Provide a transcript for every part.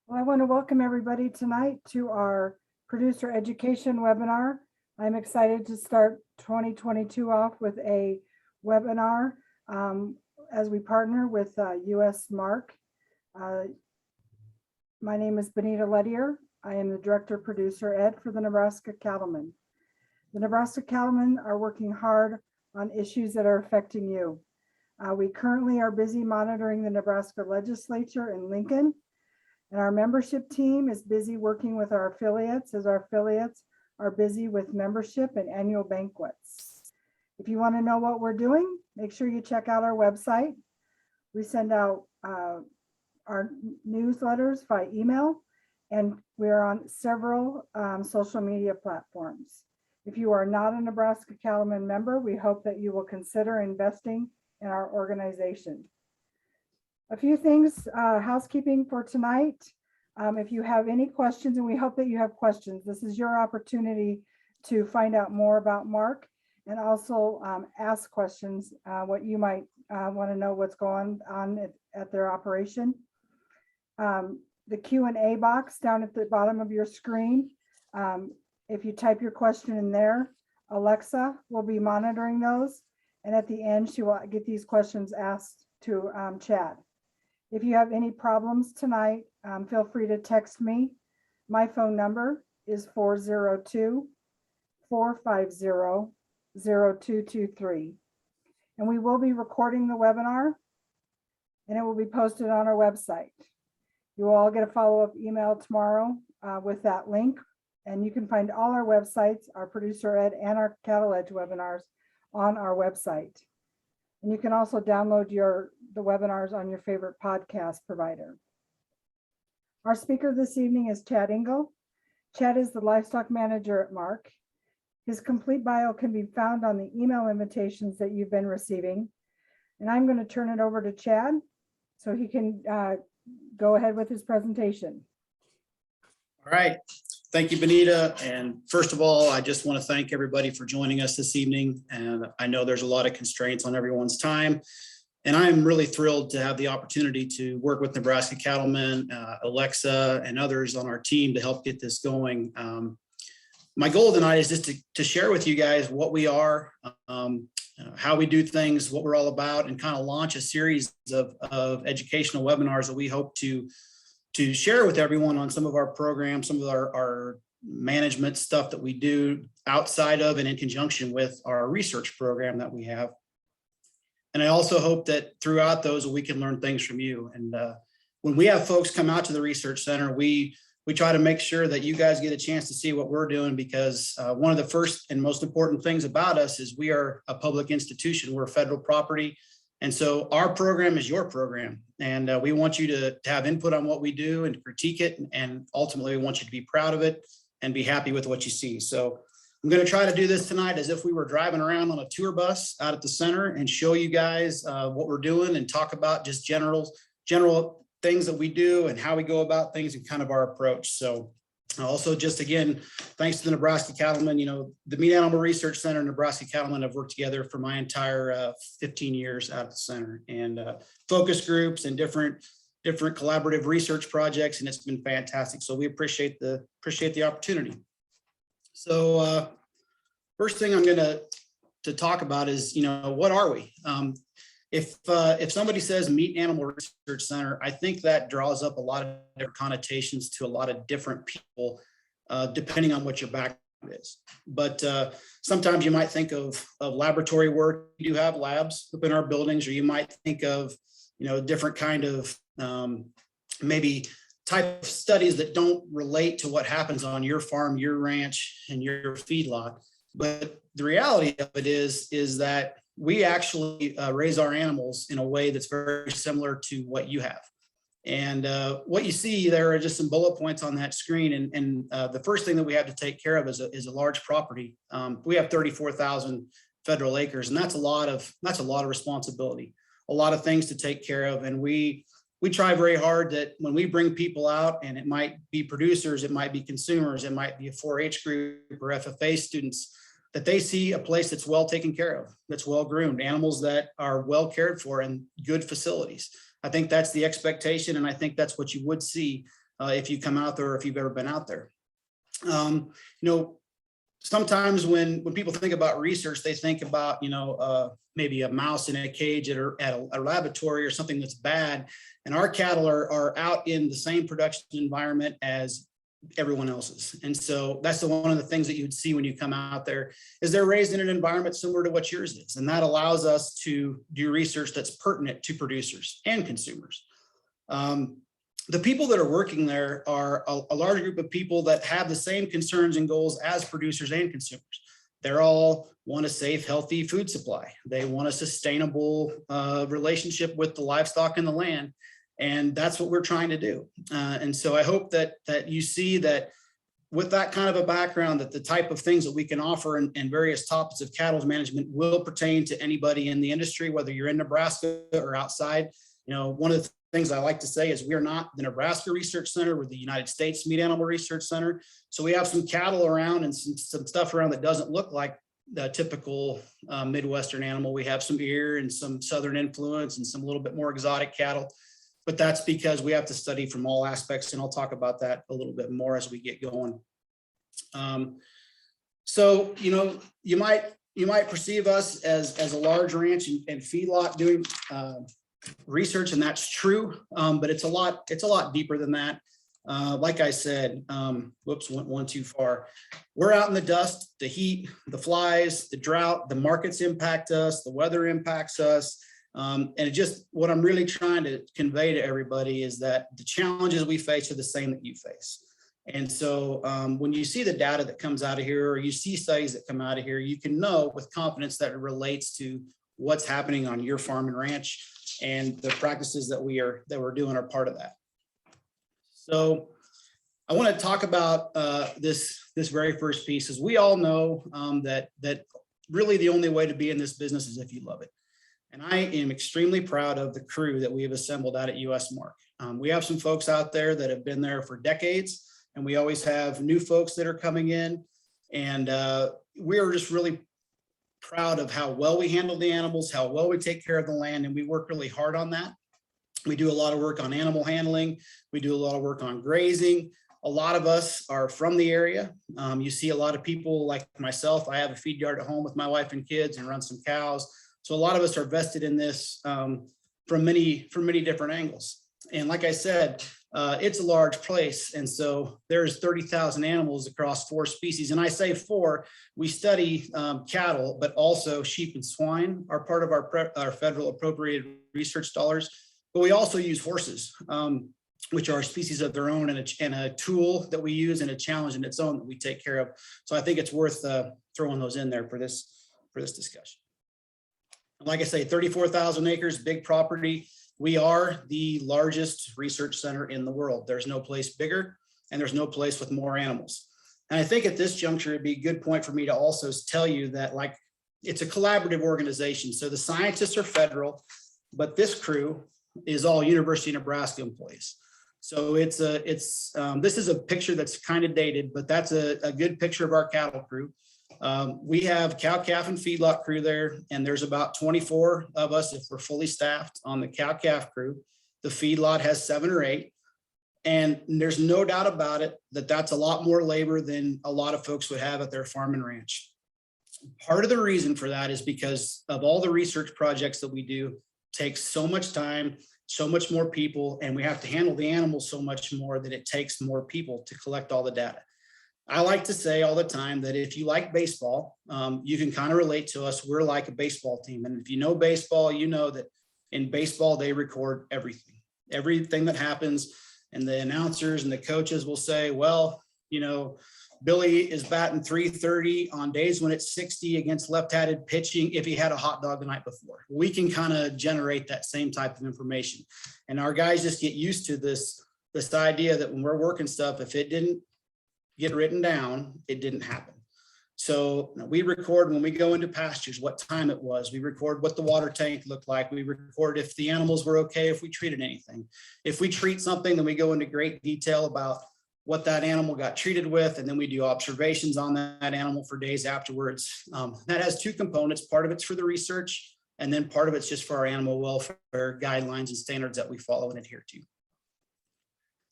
Well, I want to welcome everybody tonight to our producer education webinar. I'm excited to start 2022 off with a webinar as we partner with Usmarc. My name is Benita Lettier. I am the Director of Producer Ed for the Nebraska Cattlemen. The Nebraska Cattlemen are working hard on issues that are affecting you. We currently are busy monitoring the Nebraska legislature in Lincoln. And our membership team is busy working with our affiliates as our affiliates are busy with membership and annual banquets. If you want to know what we're doing, make sure you check out our website. We send out our newsletters by email, and we're on several social media platforms. If you are not a Nebraska Cattlemen member, we hope that you will consider investing in our organization. A few things, housekeeping for tonight. If you have any questions, and we hope that you have questions, this is your opportunity to find out more about Mark and also ask questions, what you might want to know what's going on at their operation. The Q&A box down at the bottom of your screen, if you type your question in there, Alexa will be monitoring those. And at the end, she will get these questions asked to Chad. If you have any problems tonight, feel free to text me. My phone number is 402-450-0223. And we will be recording the webinar, and it will be posted on our website. You will all get a follow-up email tomorrow with that link. And you can find all our websites, our Producer Ed and our Cattle Edge webinars on our website. And you can also download the webinars on your favorite podcast provider. Our speaker this evening is Chad Engel. Chad is the livestock manager at Mark. His complete bio can be found on the email invitations that you've been receiving. And I'm going to turn it over to Chad so he can go ahead with his presentation. All right. Thank you, Benita. And first of all, I just want to thank everybody for joining us this evening. And I know there's a lot of constraints on everyone's time. And I'm really thrilled to have the opportunity to work with Nebraska Cattlemen, Alexa, and others on our team to help get this going. My goal tonight is just to share with you guys what we are, how we do things, what we're all about, and kind of launch a series of educational webinars that we hope to share with everyone on some of our programs, some of our management stuff that we do outside of and in conjunction with our research program that we have. And I also hope that throughout those we can learn things from you. And when we have folks come out to the research center, we try to make sure that you guys get a chance to see what we're doing, because one of the first and most important things about us is we are a public institution. We're federal property. And so our program is your program, and we want you to have input on what we do and critique it. And ultimately, we want you to be proud of it and be happy with what you see. So I'm going to try to do this tonight as if we were driving around on a tour bus out at the center and show you guys what we're doing and talk about just general things that we do and how we go about things and kind of our approach. So also, just again, thanks to the Nebraska Cattlemen, the Meat Animal Research Center and Nebraska Cattlemen have worked together for my entire 15 years out at the center, and focus groups and different collaborative research projects, and it's been fantastic. So we appreciate the opportunity. So first thing I'm going to talk about is, what are we? If somebody says Meat Animal Research Center, I think that draws up a lot of different connotations to a lot of different people, depending on what your background is. But sometimes you might think of laboratory work. We do have labs up in our buildings, or you might think of, different kind of maybe type of studies that don't relate to what happens on your farm, your ranch, and your feedlot. But the reality of it is that we actually raise our animals in a way that's very similar to what you have. And what you see there are just some bullet points on that screen. And the first thing that we have to take care of is a large property. We have 34,000 federal acres, and that's a lot of responsibility, a lot of things to take care of. And we try very hard that when we bring people out, and it might be producers, it might be consumers, it might be a 4-H group or FFA students, that they see a place that's well taken care of, that's well groomed, animals that are well cared for, and good facilities. I think that's the expectation, and I think that's what you would see if you come out there or if you've ever been out there. You know, sometimes when people think about research, they think about, maybe a mouse in a cage at a laboratory or something that's bad. And our cattle are out in the same production environment as everyone else's. And so that's one of the things that you would see when you come out there is they're raised in an environment similar to what yours is. And that allows us to do research that's pertinent to producers and consumers. The people that are working there are a large group of people that have the same concerns and goals as producers and consumers. They're all want a safe, healthy food supply. They want a sustainable relationship with the livestock and the land. And that's what we're trying to do. And so I hope that you see that with that kind of a background, that the type of things that we can offer in various topics of cattle management will pertain to anybody in the industry, whether you're in Nebraska or outside. One of the things I like to say is we're not the Nebraska Research Center, we're the United States Meat Animal Research Center. So we have some cattle around and some stuff around that doesn't look like the typical Midwestern animal. We have some ear and some Southern influence and some little bit more exotic cattle, but that's because we have to study from all aspects. And I'll talk about that a little bit more as we get going. So, you might perceive us as a large ranch and feedlot doing research, and that's true, but it's a lot deeper than that. Like I said, whoops, went one too far. We're out in the dust, the heat, the flies, the drought, the markets impact us, the weather impacts us. And what I'm really trying to convey to everybody is that the challenges we face are the same that you face. And so when you see the data that comes out of here, or you see studies that come out of here, you can know with confidence that it relates to what's happening on your farm and ranch, and the practices that we're doing are part of that. So I want to talk about this very first piece. As we all know, that really the only way to be in this business is if you love it. And I am extremely proud of the crew that we have assembled out at Usmarc. We have some folks out there that have been there for decades, and we always have new folks that are coming in. And we are just really proud of how well we handle the animals, how well we take care of the land, and we work really hard on that. We do a lot of work on animal handling. We do a lot of work on grazing. A lot of us are from the area. You see a lot of people like myself. I have a feed yard at home with my wife and kids and run some cows. So a lot of us are vested in this from many different angles. And like I said, it's a large place. And so there's 30,000 animals across 4 species. And I say 4, we study cattle, but also sheep and swine are part of our federal appropriated research dollars. But we also use horses, which are a species of their own and a tool that we use and a challenge in its own that we take care of. So I think it's worth throwing those in there for this discussion. Like I say, 34,000 acres, big property. We are the largest research center in the world. There's no place bigger, and there's no place with more animals. And I think at this juncture, it'd be a good point for me to also tell you that it's a collaborative organization. So the scientists are federal, but this crew is all University of Nebraska employees. So this is a picture that's kind of dated, but that's a good picture of our cattle crew. We have cow, calf, and feedlot crew there, and there's about 24 of us if we're fully staffed on the cow, calf crew. The feedlot has 7 or 8, and there's no doubt about it that that's a lot more labor than a lot of folks would have at their farm and ranch. Part of the reason for that is because of all the research projects that we do takes so much time, so much more people, and we have to handle the animals so much more that it takes more people to collect all the data. I like to say all the time that if you like baseball, you can kind of relate to us. We're like a baseball team. And if you know baseball, you know that in baseball, they record everything that happens. And the announcers and the coaches will say, well, Billy is batting .330 on days when it's 60 against left-handed pitching if he had a hot dog the night before. We can kind of generate that same type of information. And our guys just get used to this idea that when we're working stuff, if it didn't get written down, it didn't happen. So we record when we go into pastures, what time it was. We record what the water tank looked like. We record if the animals were okay, if we treated anything. If we treat something, then we go into great detail about what that animal got treated with, and then we do observations on that animal for days afterwards. That has 2 components. Part of it's for the research, and then part of it's just for our animal welfare guidelines and standards that we follow and adhere to.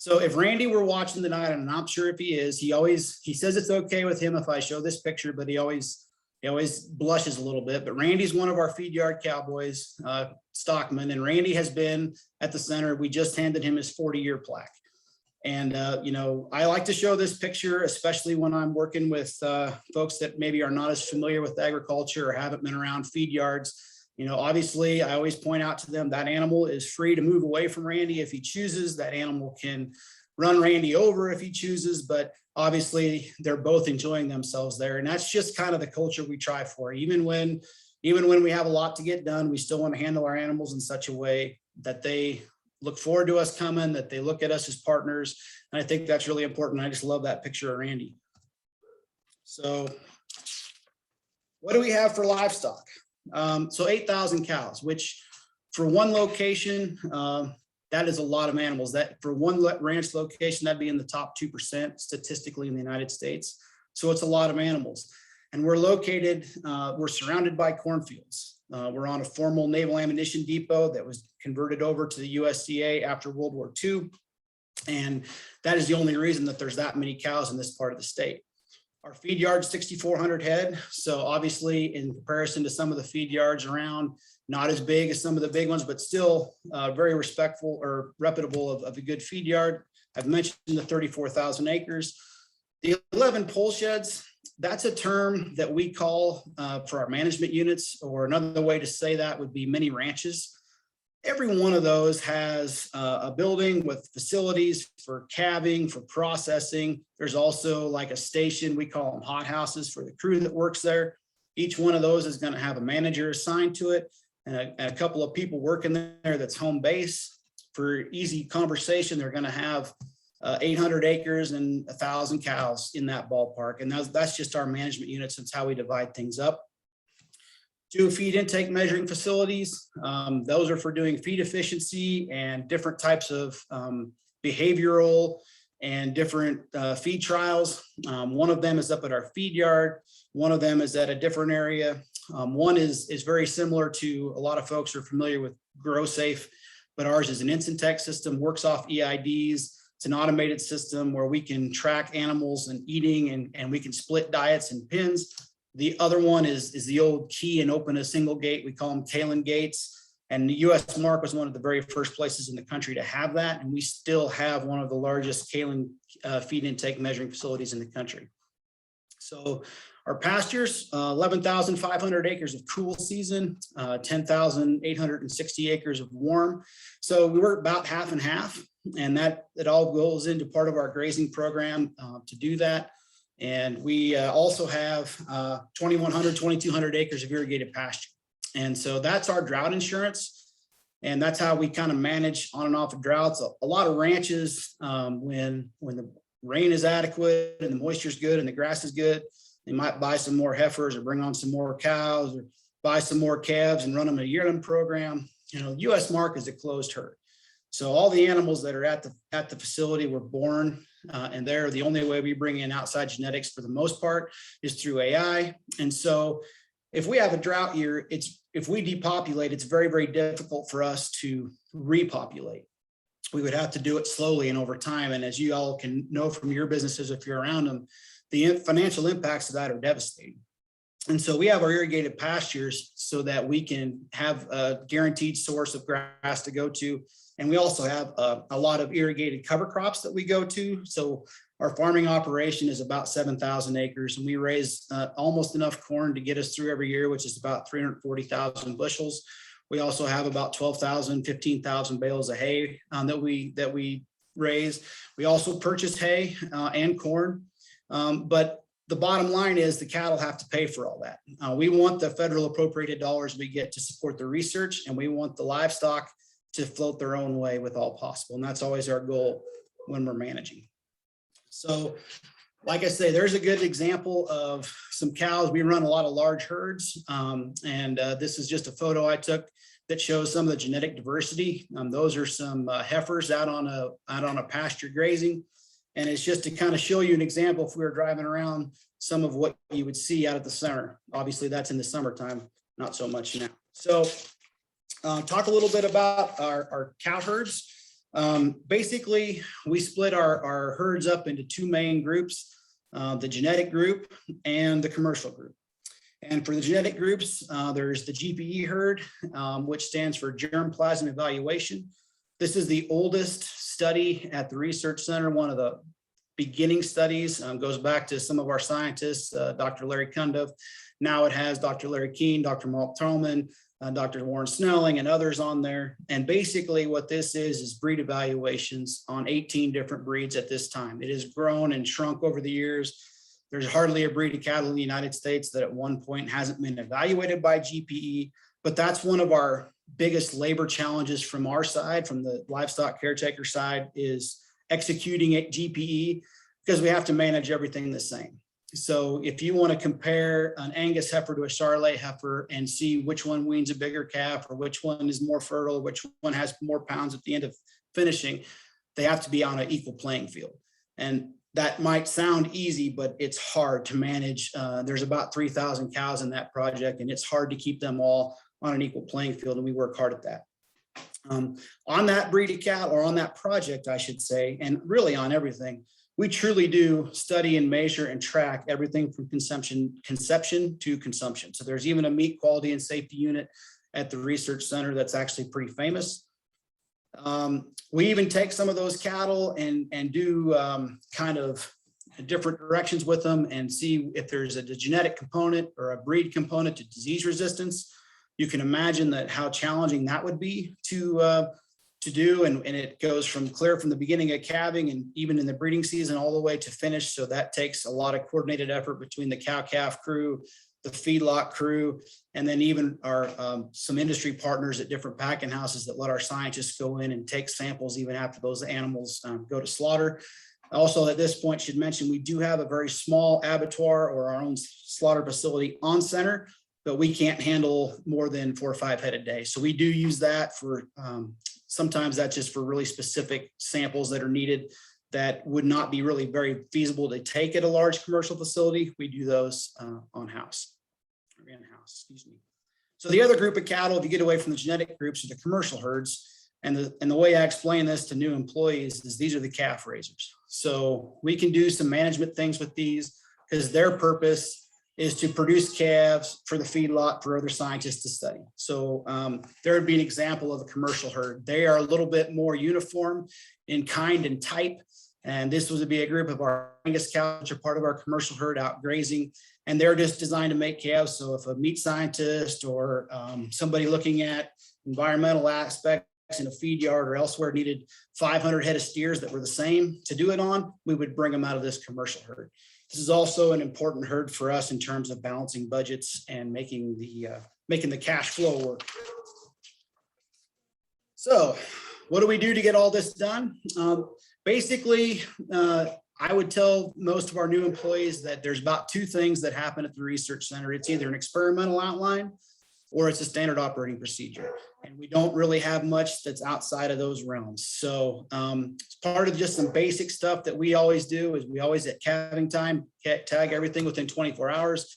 So if Randy were watching tonight, and I'm sure if he is, he says it's okay with him if I show this picture, but he always blushes a little bit. But Randy's one of our feed yard cowboys, stockman, and Randy has been at the center. We just handed him his 40-year plaque. And, I like to show this picture, especially when I'm working with folks that maybe are not as familiar with agriculture or haven't been around feed yards. Obviously, I always point out to them that animal is free to move away from Randy if he chooses. That animal can run Randy over if he chooses, but obviously they're both enjoying themselves there. And that's just kind of the culture we try for. Even when we have a lot to get done, we still want to handle our animals in such a way that they look forward to us coming, that they look at us as partners. And I think that's really important. I just love that picture of Randy. So what do we have for livestock? So 8,000 cows, which for one location, that is a lot of animals. That for one ranch location, that'd be in the top 2% statistically in the United States. So it's a lot of animals. And we're located, we're surrounded by cornfields. We're on a formal naval ammunition depot that was converted over to the USDA after World War II. And that is the only reason that there's that many cows in this part of the state. Our feed yard, 6,400 head. So obviously in comparison to some of the feed yards around, not as big as some of the big ones, but still very respectful or reputable of a good feed yard. I've mentioned the 34,000 acres. The 11 pole sheds, that's a term that we call for our management units, or another way to say that would be mini ranches. Every one of those has a building with facilities for calving, for processing. There's also like a station, we call them hot houses for the crew that works there. Each one of those is going to have a manager assigned to it and a couple of people working there that's home base. For easy conversation, they're going to have 800 acres and 1,000 cows in that ballpark. And that's just our management units. That's how we divide things up. 2 feed intake measuring facilities. Those are for doing feed efficiency and different types of behavioral and different feed trials. One of them is up at our feed yard. One of them is at a different area. One is very similar to a lot of folks are familiar with GrowSafe, but ours is an Incentech system, works off EIDs. It's an automated system where we can track animals and eating, and we can split diets and pins. The other one is the old key and open a single gate. We call them Kalen gates. And the Usmarc was one of the very first places in the country to have that. And we still have one of the largest Kalen feed intake measuring facilities in the country. So our pastures, 11,500 acres of cool season, 10,860 acres of warm. So we work about half and half, and that it all goes into part of our grazing program to do that. And we also have 2,100, 2,200 acres of irrigated pasture. And so that's our drought insurance. And that's how we kind of manage on and off of droughts. A lot of ranches, when the rain is adequate and the moisture is good and the grass is good, they might buy some more heifers or bring on some more cows or buy some more calves and run them a yearling program. Usmarc is a closed herd. So all the animals that are at the facility were born and they're the only way we bring in outside genetics for the most part is through AI. And so if we have a drought year, if we depopulate, it's very, very difficult for us to repopulate. We would have to do it slowly and over time. And as you all can know from your businesses, if you're around them, the financial impacts of that are devastating. And so we have our irrigated pastures so that we can have a guaranteed source of grass to go to. And we also have a lot of irrigated cover crops that we go to. So our farming operation is about 7,000 acres, and we raise almost enough corn to get us through every year, which is about 340,000 bushels. We also have about 12,000, 15,000 bales of hay that we raise. We also purchase hay and corn, but the bottom line is the cattle have to pay for all that. We want the federal appropriated dollars we get to support the research, and we want the livestock to float their own way with all possible. And that's always our goal when we're managing. So like I say, there's a good example of some cows. We run a lot of large herds. This is just a photo I took that shows some of the genetic diversity. Those are some heifers out on a pasture grazing. And it's just to kind of show you an example if we were driving around some of what you would see out at the center. Obviously that's in the summertime, not so much now. So talk a little bit about our cow herds. Basically, we split our herds up into two main groups, the genetic group and the commercial group. And for the genetic groups, there's the GPE herd, which stands for germplasm evaluation. This is the oldest study at the research center. One of the beginning studies goes back to some of our scientists, Dr. Larry Cundiff. Now it has Dr. Larry Keene, Dr. Mark Tolman, Dr. Warren Snelling, and others on there. And basically what this is breed evaluations on 18 different breeds at this time. It has grown and shrunk over the years. There's hardly a breed of cattle in the United States that at one point hasn't been evaluated by GPE, but that's one of our biggest labor challenges from our side, from the livestock caretaker side, is executing at GPE, because we have to manage everything the same. So if you want to compare an Angus heifer to a Charolais heifer and see which one weans a bigger calf, or which one is more fertile, which one has more pounds at the end of finishing, they have to be on an equal playing field. And that might sound easy, but it's hard to manage. There's about 3,000 cows in that project, and it's hard to keep them all on an equal playing field, and we work hard at that. On that breed of cattle, or on that project, I should say, and really on everything, we truly do study and measure and track everything from conception to consumption. So there's even a meat quality and safety unit at the research center that's actually pretty famous. We even take some of those cattle and do kind of different directions with them and see if there's a genetic component or a breed component to disease resistance. You can imagine that how challenging that would be to do, and it goes from the beginning of calving and even in the breeding season all the way to finish. So that takes a lot of coordinated effort between the cow-calf crew, the feedlot crew, and then even our some industry partners at different packing houses that let our scientists go in and take samples even after those animals go to slaughter. Also, at this point, should mention we do have a very small abattoir or our own slaughter facility on center, but we can't handle more than 4 or 5 head a day. So we do use that for sometimes that's just for really specific samples that are needed that would not be really very feasible to take at a large commercial facility. We do those on-house, or in-house, excuse me. So the other group of cattle, if you get away from the genetic groups, are the commercial herds. And the way I explain this to new employees is these are the calf raisers. So we can do some management things with these because their purpose is to produce calves for the feedlot for other scientists to study. So there would be an example of a commercial herd. They are a little bit more uniform in kind and type. And this would be a group of our Angus cows, which are part of our commercial herd out grazing. And they're just designed to make calves. So if a meat scientist or somebody looking at environmental aspects in a feed yard or elsewhere needed 500 head of steers that were the same to do it on, we would bring them out of this commercial herd. This is also an important herd for us in terms of balancing budgets and making the cash flow work. So what do we do to get all this done? Basically, I would tell most of our new employees that there's about 2 things that happen at the research center. It's either an experimental outline or it's a standard operating procedure. And we don't really have much that's outside of those realms. So it's part of just some basic stuff that we always do is we always at calving time, tag everything within 24 hours.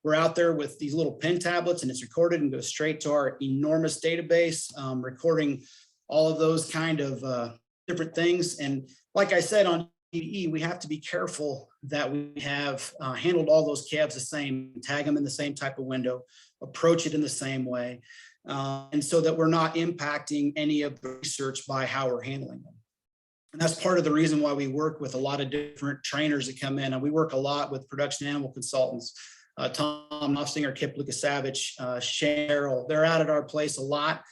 We're out there with these little pen tablets and it's recorded and goes straight to our enormous database, recording all of those kind of different things. And like I said, on GPE, we have to be careful that we have handled all those calves the same, tag them in the same type of window, approach it in the same way. And so that we're not impacting any of the research by how we're handling them. And that's part of the reason why we work with a lot of different trainers that come in. And we work a lot with production animal consultants, Tom Hofstinger, Kip Lucasavage, Cheryl. They're out at our place a lot.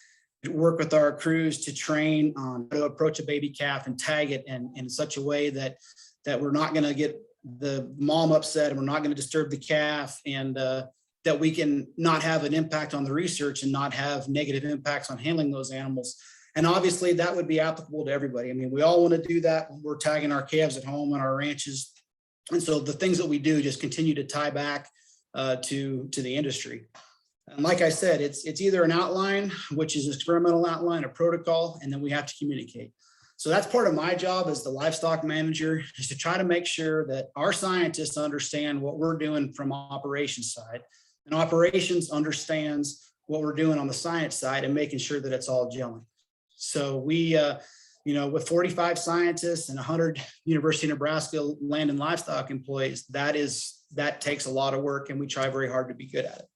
We work with our crews to train on how to approach a baby calf and tag it in such a way that we're not going to get the mom upset and we're not going to disturb the calf, and that we can not have an impact on the research and not have negative impacts on handling those animals. And obviously that would be applicable to everybody. I mean, we all want to do that when we're tagging our calves at home on our ranches. And so the things that we do just continue to tie back to the industry. And like I said, it's either an outline, which is an experimental outline, a protocol, and then we have to communicate. So that's part of my job as the livestock manager, is to try to make sure that our scientists understand what we're doing from operations side, and operations understands what we're doing on the science side and making sure that it's all gelling. So we, with 45 scientists and 100 University of Nebraska land and livestock employees, that takes a lot of work, and we try very hard to be good at it.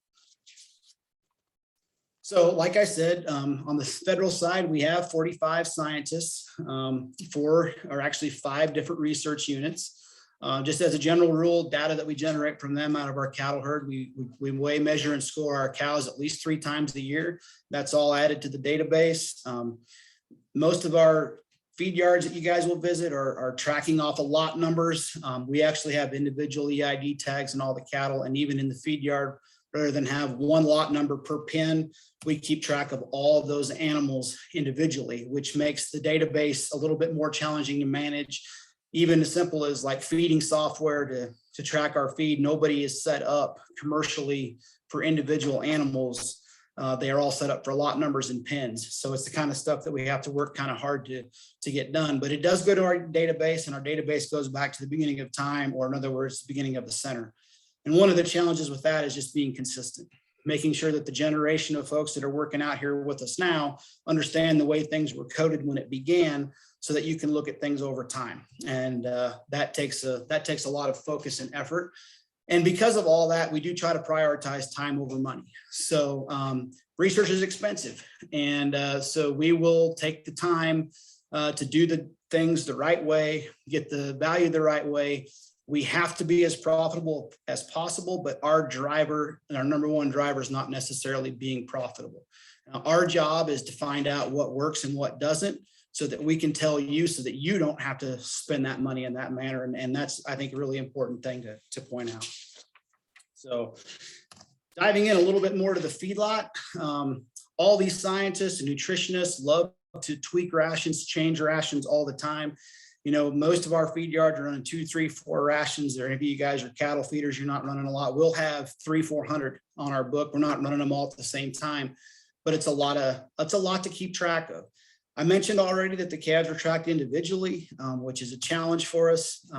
So like I said, on the federal side, we have 45 scientists, 5 different research units. Just as a general rule, data that we generate from them out of our cattle herd, we weigh, measure, and score our cows at least 3 times a year. That's all added to the database. Most of our feed yards that you guys will visit are tracking off of lot numbers. We actually have individual EID tags in all the cattle, and even in the feed yard, rather than have one lot number per pen, we keep track of all of those animals individually, which makes the database a little bit more challenging to manage. Even as simple as like feeding software to track our feed, nobody is set up commercially for individual animals. They are all set up for lot numbers and pens. So it's the kind of stuff that we have to work kind of hard to get done. But it does go to our database, and our database goes back to the beginning of time, or in other words, the beginning of the center. And one of the challenges with that is just being consistent, making sure that the generation of folks that are working out here with us now understand the way things were coded when it began, so that you can look at things over time. And that takes a lot of focus and effort. And because of all that, we do try to prioritize time over money. So research is expensive. And so we will take the time to do the things the right way, get the value the right way. We have to be as profitable as possible, but our number one driver is not necessarily being profitable. Now, our job is to find out what works and what doesn't, so that we can tell you, so that you don't have to spend that money in that manner. And that's, I think, a really important thing to point out. So diving in a little bit more to the feedlot, all these scientists and nutritionists love to tweak rations, change rations all the time. Most of our feed yards are running 2, 3, 4 rations. Or if you guys are cattle feeders, you're not running a lot. We'll have 300-400 on our book. We're not running them all at the same time, but it's a lot to keep track of. I mentioned already that the calves are tracked individually, which is a challenge for us.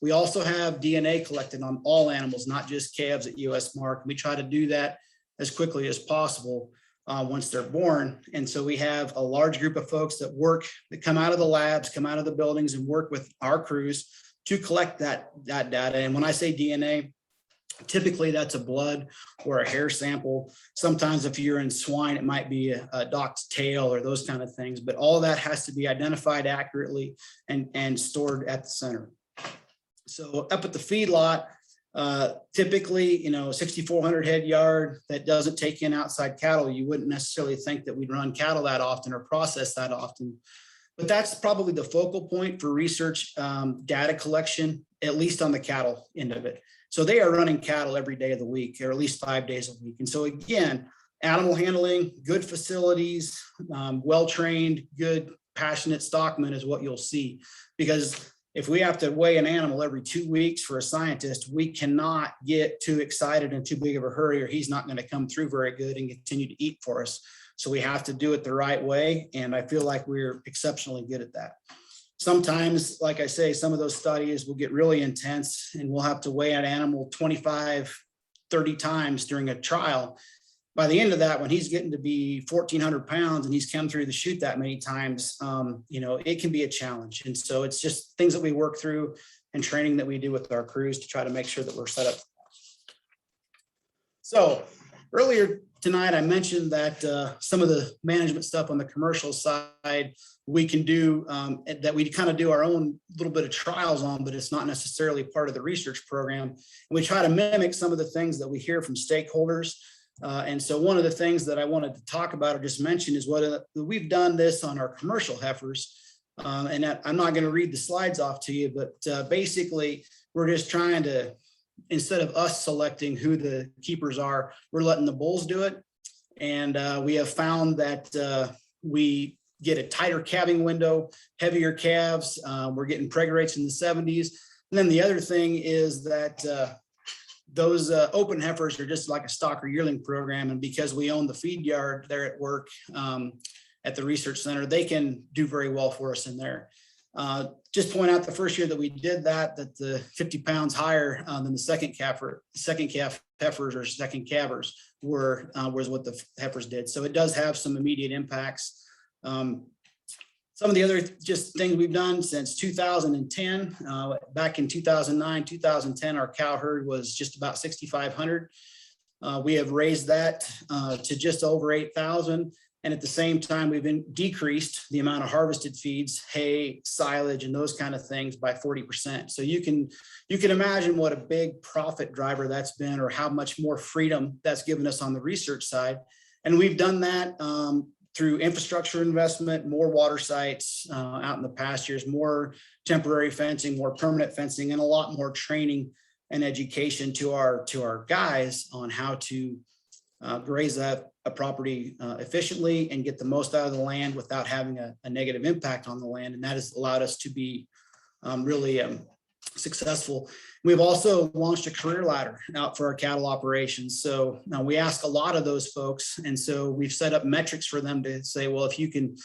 We also have DNA collected on all animals, not just calves at Usmarc. We try to do that as quickly as possible once they're born. And so we have a large group of folks that come out of the labs, come out of the buildings, and work with our crews to collect that data. And when I say DNA, typically that's a blood or a hair sample. Sometimes if you're in swine, it might be a dock's tail or those kind of things, but all that has to be identified accurately and stored at the center. So up at the feedlot, typically, 6,400 head yard that doesn't take in outside cattle. You wouldn't necessarily think that we'd run cattle that often or process that often, but that's probably the focal point for research data collection, at least on the cattle end of it. So they are running cattle every day of the week, or at least 5 days a week. And so again, animal handling, good facilities, well-trained, good, passionate stockmen is what you'll see. Because if we have to weigh an animal every 2 weeks for a scientist, we cannot get too excited and too big of a hurry, or he's not going to come through very good and continue to eat for us. So we have to do it the right way. And I feel like we're exceptionally good at that. Sometimes, like I say, some of those studies will get really intense, and we'll have to weigh an animal 25, 30 times during a trial. By the end of that, when he's getting to be 1,400 pounds and he's come through the chute that many times, it can be a challenge. And so it's just things that we work through and training that we do with our crews to try to make sure that we're set up. So earlier tonight, I mentioned that some of the management stuff on the commercial side we can do, that we kind of do our own little bit of trials on, but it's not necessarily part of the research program. And we try to mimic some of the things that we hear from stakeholders. And so one of the things that I wanted to talk about or just mention is we've done this on our commercial heifers. And I'm not going to read the slides off to you, but basically we're just trying to, instead of us selecting who the keepers are, we're letting the bulls do it. And we have found that we get a tighter calving window, heavier calves. We're getting preg rates in the 70s. And then the other thing is that those open heifers are just like a stock or yearling program. And because we own the feed yard there at work at the research center, they can do very well for us in there. Just point out the first year that we did that the 50 pounds higher than the second calf heifers or second calvers was what the heifers did. So it does have some immediate impacts. Some of the other just things we've done since 2010, back in 2009, 2010, our cow herd was just about 6,500. We have raised that to just over 8,000. And at the same time, we've decreased the amount of harvested feeds, hay, silage, and those kind of things by 40%. So you can imagine what a big profit driver that's been, or how much more freedom that's given us on the research side. And we've done that through infrastructure investment, more water sites out in the pastures, more temporary fencing, more permanent fencing, and a lot more training and education to our guys on how to graze a property efficiently and get the most out of the land without having a negative impact on the land. And that has allowed us to be really successful. We've also launched a career ladder out for our cattle operations. So now we ask a lot of those folks. And so we've set up metrics for them to say, well, if you can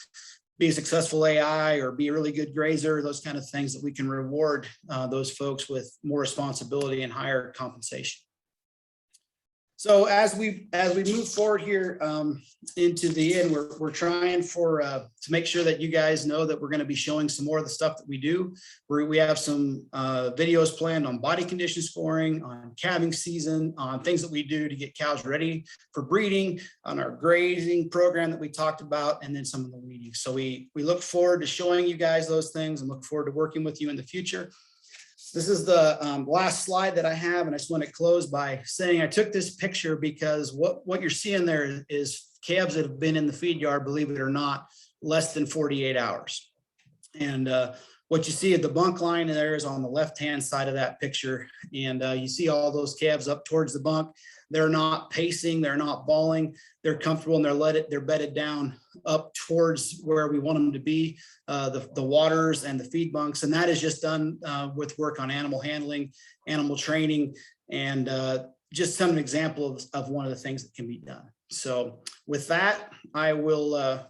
be a successful AI or be a really good grazer, those kind of things, that we can reward those folks with more responsibility and higher compensation. So as we move forward here into the end, we're trying to make sure that you guys know that we're going to be showing some more of the stuff that we do. We have some videos planned on body condition scoring, on calving season, on things that we do to get cows ready for breeding, on our grazing program that we talked about, and then some of the weeding. So we look forward to showing you guys those things and look forward to working with you in the future. This is the last slide that I have, and I just want to close by saying I took this picture because what you're seeing there is calves that have been in the feed yard, believe it or not, less than 48 hours. And what you see at the bunk line there is on the left-hand side of that picture. And you see all those calves up towards the bunk. They're not pacing, they're not bawling, they're comfortable, and they're bedded down up towards where we want them to be, the waters and the feed bunks. And that is just done with work on animal handling, animal training, and just some example of one of the things that can be done. So with that, I will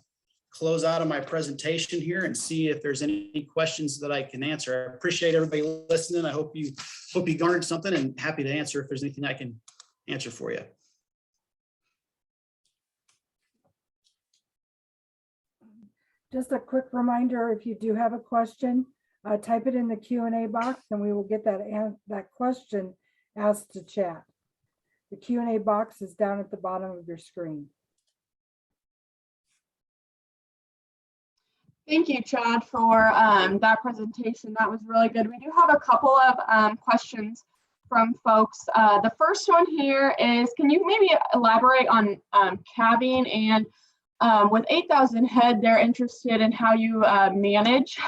close out of my presentation here and see if there's any questions that I can answer. I appreciate everybody listening. I hope you garnered something, and happy to answer if there's anything I can answer for you. Just a quick reminder, if you do have a question, type it in the Q&A box and we will get that question asked to chat. The Q&A box is down at the bottom of your screen. Thank you, Chad, for that presentation. That was really good. We do have a couple of questions from folks. The first one here is, can you maybe elaborate on calving? And with 8,000 head, they're interested in how you manage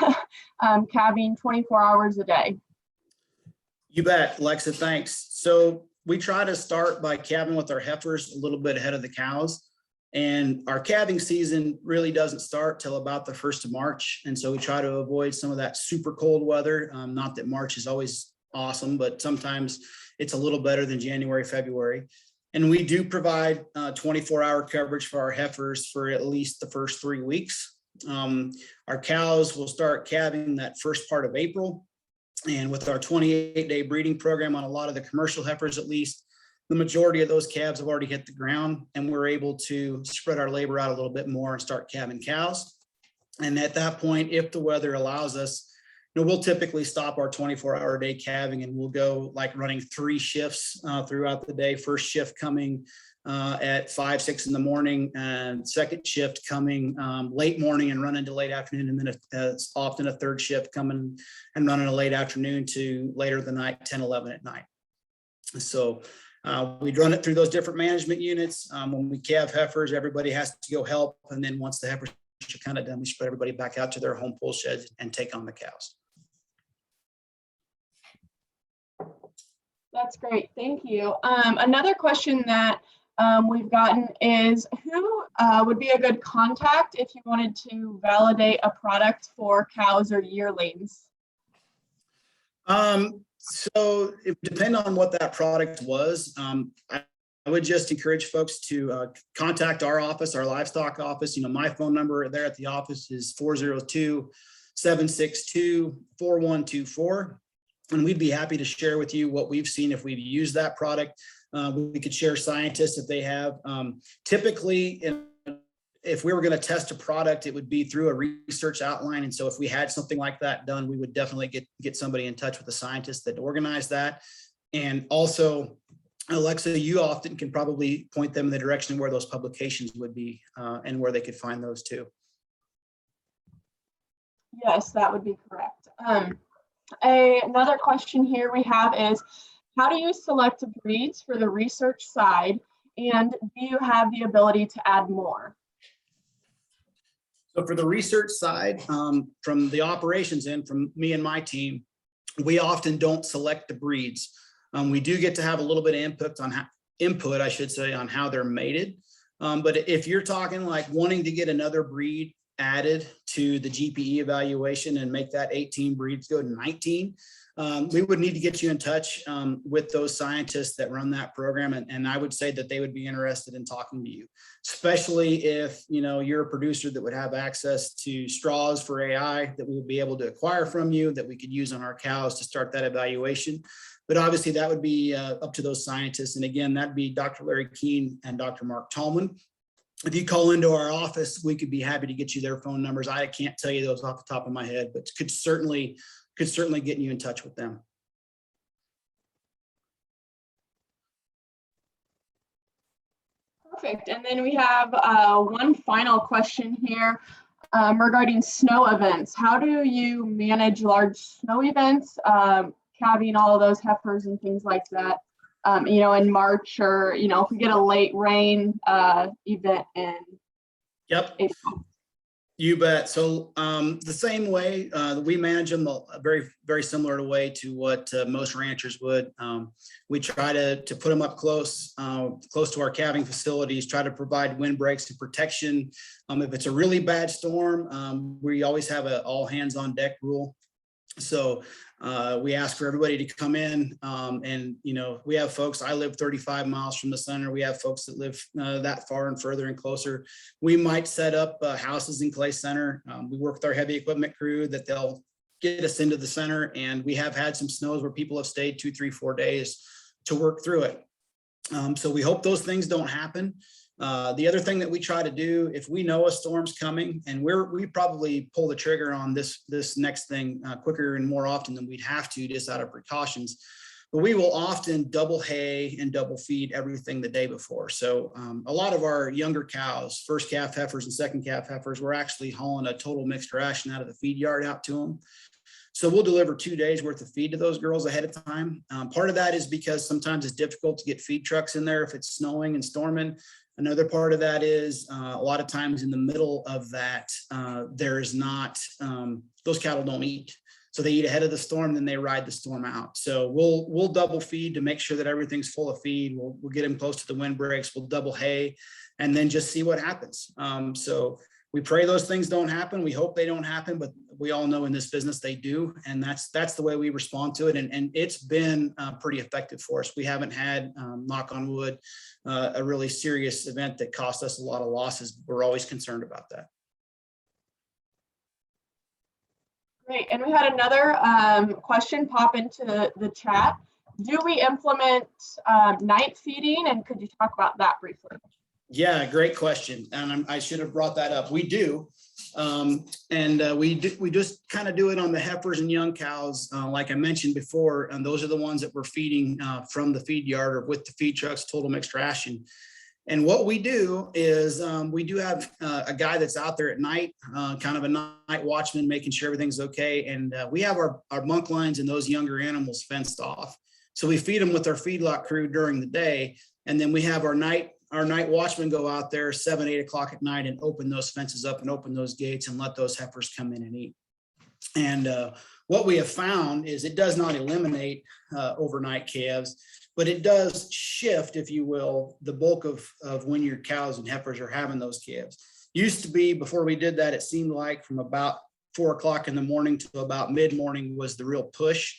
calving 24 hours a day. You bet, Alexa, thanks. So we try to start by calving with our heifers a little bit ahead of the cows. And our calving season really doesn't start till about the 1st of March. And so we try to avoid some of that super cold weather. Not that March is always awesome, but sometimes it's a little better than January, February. And we do provide 24-hour coverage for our heifers for at least the first 3 weeks. Our cows will start calving that first part of April. And with our 28-day breeding program on a lot of the commercial heifers, at least, the majority of those calves have already hit the ground, and we're able to spread our labor out a little bit more and start calving cows. And at that point, if the weather allows us, we'll typically stop our 24-hour day calving, and we'll go like running 3 shifts throughout the day. First shift coming at 5, 6 in the morning, and second shift coming late morning and run into late afternoon. And then it's often a third shift coming and running a late afternoon to later the night, 10, 11 at night. So we'd run it through those different management units. When we calve heifers, everybody has to go help. And then once the heifers are kind of done, we spread everybody back out to their home pull sheds and take on the cows. That's great. Thank you. Another question that we've gotten is, who would be a good contact if you wanted to validate a product for cows or yearlings? So it would depend on what that product was. I would just encourage folks to contact our office, our livestock office. My phone number there at the office is 402-762-4124. And we'd be happy to share with you what we've seen if we've used that product. We could share scientists if they have. Typically, if we were going to test a product, it would be through a research outline. And so if we had something like that done, we would definitely get somebody in touch with the scientists that organized that. And also, Alexa, you often can probably point them in the direction where those publications would be and where they could find those too. Yes, that would be correct. Another question here we have is, how do you select breeds for the research side, and do you have the ability to add more? So for the research side, from the operations end, from me and my team, we often don't select the breeds. We do get to have a little bit of input, I should say, on how they're mated. But if you're talking like wanting to get another breed added to the GPE evaluation and make that 18 breeds go to 19, we would need to get you in touch with those scientists that run that program. And I would say that they would be interested in talking to you, especially if, you know, you're a producer that would have access to straws for AI that we would be able to acquire from you that we could use on our cows to start that evaluation. But obviously that would be up to those scientists. And again, that'd be Dr. Larry Keene and Dr. Mark Tallman. If you call into our office, we could be happy to get you their phone numbers. I can't tell you those off the top of my head, but could certainly get you in touch with them. Perfect. And then we have one final question here regarding snow events. How do you manage large snow events, calving all of those heifers and things like that, you know, in March, or, you know, if we get a late rain event in April? You bet. So the same way we manage them, very, very similar to way to what most ranchers would. We try to put them up close to our calving facilities, try to provide wind breaks and protection. If it's a really bad storm, we always have an all hands on deck rule. So we ask for everybody to come in, and, you know, we have folks, I live 35 miles from the center. We have folks that live that far and further and closer. We might set up houses in Clay Center. We work with our heavy equipment crew that they'll get us into the center. And we have had some snows where people have stayed 2, 3, 4 days to work through it. So we hope those things don't happen. The other thing that we try to do, if we know a storm's coming, and we probably pull the trigger on this next thing quicker and more often than we'd have to, just out of precautions, but we will often double hay and double feed everything the day before. So a lot of our younger cows, first calf heifers and second calf heifers, we're actually hauling a total mixed ration out of the feed yard out to them. So we'll deliver 2 days worth of feed to those girls ahead of time. Part of that is because sometimes it's difficult to get feed trucks in there if it's snowing and storming. Another part of that is a lot of times in the middle of that, there's not, those cattle don't eat. So they eat ahead of the storm, then they ride the storm out. So we'll double feed to make sure that everything's full of feed. We'll get them close to the wind breaks. We'll double hay and then just see what happens. So we pray those things don't happen. We hope they don't happen, but we all know in this business they do. And that's the way we respond to it. And it's been pretty effective for us. We haven't had, knock on wood, a really serious event that cost us a lot of losses. We're always concerned about that. Great. And we had another question pop into the chat. Do we implement night feeding? And could you talk about that briefly? Yeah, great question. And I should have brought that up. We do. We just kind of do it on the heifers and young cows. Like I mentioned before, and those are the ones that we're feeding from the feed yard or with the feed trucks, total mixed ration. And what we do is we do have a guy that's out there at night, kind of a night watchman, making sure everything's okay. And we have our monk lines and those younger animals fenced off. So we feed them with our feedlot crew during the day. And then we have our night watchmen go out there 7, 8 o'clock at night and open those fences up and open those gates and let those heifers come in and eat. And what we have found is it does not eliminate overnight calves, but it does shift, if you will, the bulk of when your cows and heifers are having those calves. Used to be, before we did that, it seemed like from about 4 o'clock in the morning to about mid-morning was the real push.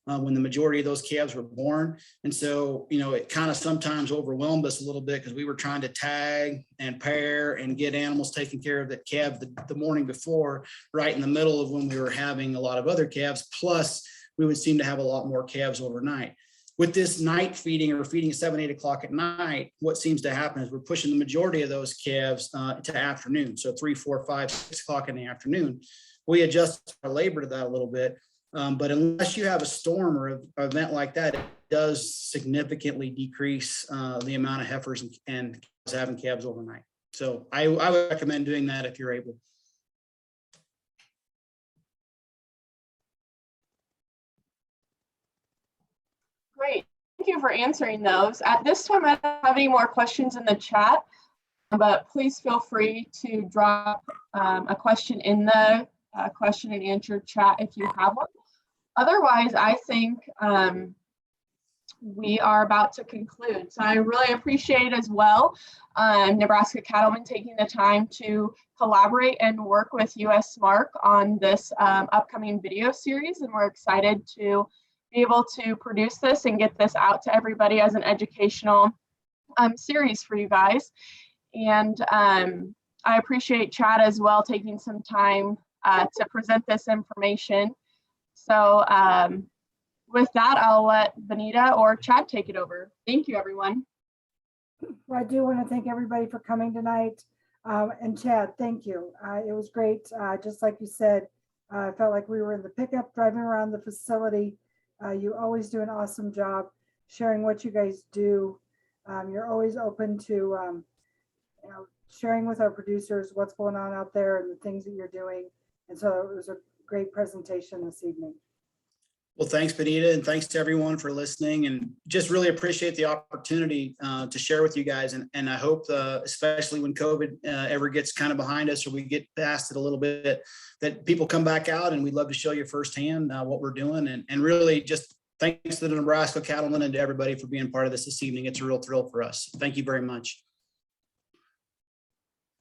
When the majority of those calves were born. And so, you know, it kind of sometimes overwhelmed us a little bit because we were trying to tag and pair and get animals taken care of that calve the morning before, right in the middle of when we were having a lot of other calves. Plus, we would seem to have a lot more calves overnight. with this night feeding or feeding 7, 8 o'clock at night, what seems to happen is we're pushing the majority of those calves to afternoon. So 3, 4, 5, 6 o'clock in the afternoon. We adjust our labor to that a little bit. But unless you have a storm or an event like that, it does significantly decrease the amount of heifers and having calves overnight. So I would recommend doing that if you're able. Great. Thank you for answering those. At this time, I don't have any more questions in the chat, but please feel free to drop a question in the question and answer chat if you have one. Otherwise, I think we are about to conclude. So I really appreciate as well Nebraska Cattlemen taking the time to collaborate and work with Usmarc on this upcoming video series. And we're excited to be able to produce this and get this out to everybody as an educational series for you guys. And I appreciate Chad as well taking some time to present this information. So with that, I'll let Benita or Chad take it over. Thank you, everyone. Well, I do want to thank everybody for coming tonight. And Chad, thank you. It was great. Just like you said, I felt like we were in the pickup driving around the facility. You always do an awesome job sharing what you guys do. You're always open to sharing with our producers what's going on out there and the things that you're doing. And so it was a great presentation this evening. Well, thanks, Benita, and thanks to everyone for listening, and just really appreciate the opportunity to share with you guys. And I hope, especially when COVID ever gets kind of behind us or we get past it a little bit, that people come back out, and we'd love to show you firsthand what we're doing. And really just thanks to the Nebraska Cattlemen and to everybody for being part of this evening. It's a real thrill for us. Thank you very much.